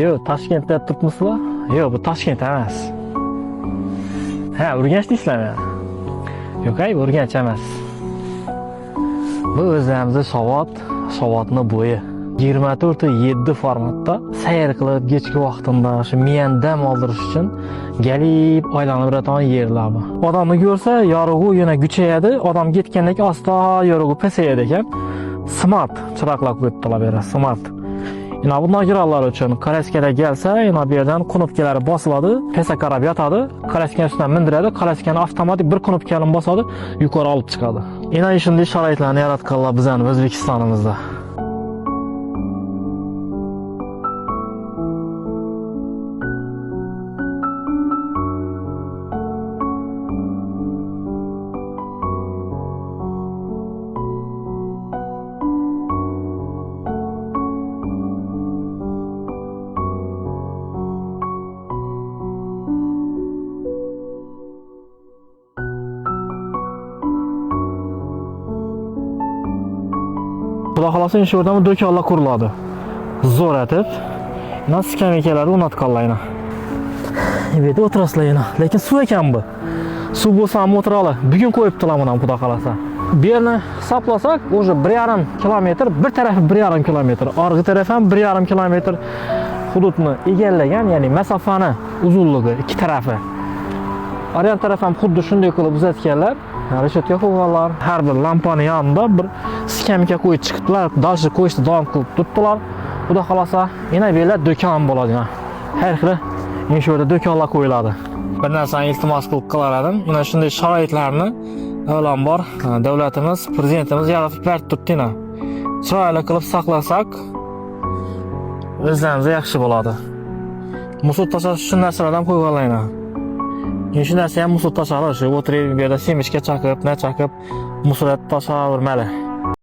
Yo'q, Toshkentda turibmisizlar? Yo'q, bu Toshkent emas. Ha, Urganch deysizlarmi? Yo'q, Urganch emas. Bu o'zimizning Sovotning bo'yi. 24:7 formatda sayr qilib, kechki vaqtimda shu miyani dam oldirish uchun galib aylanib yuradigan yerlar bu. Odamni ko'rsa, yorug'i yana kuchayadi, odam ketgandan keyin asta yorug'i pasayadi ekan. Smart chiroqlar qo'yib beradi, smart. Yana bu nogironlar uchun kolaskada kelsa, yana bu yerdan knopkalari bosiladi, pesa qarab yotadi, kolaskani ustidan mindiradi, kolaskani avtomatik bir knopkani bosadi, yuqori olib chiqadi. Yana shunday sharoitlarni yaratganlar bizning O'zbekistonimizda. Xudo xolasa shu yerda do'konlar quriladi. Zo'r etib, mana skameykalarni o'rnatganlar. Bu yerda o'tirasizlar yana. Lekin suv ekan bu. Suv bo'lsa ham o'tirali. Bugun qo'yibdilar mana xudo xolasa. Bu yerni hisoblasak, o'sha 1,5 kilometr, bir tarafi 1,5 kilometr, orqa tarafi ham 1,5 kilometr hududni egallagan, ya'ni masofani uzunligi ikki tarafi. Orqa taraf ham xuddi shunday qilib uzatganlar. Reshetka qo'yganlar. Har bir lampaning yonida bir skameyka qo'yib chiqibdilar. Dalshi qo'yishni davom qilib turibdilar. Xudo xolasa, yana bu yerlar do'kon bo'ladi. Har xil shu yerda do'konlar qo'yiladi. Bir narsani iltimos qilib qolar edim. Mana shunday sharoitlarni avvalambor davlatimiz, prezidentimiz yaratib berib turibdi. Chiroyli qilib saqlasak, o'zlarimizga yaxshi bo'ladi. Musor tashlash uchun narsalardan qo'yganlar. Shu narsa ham musor tashlash, o'tirib bu yerda semishga chaqib, na chaqib musor tashlavermali.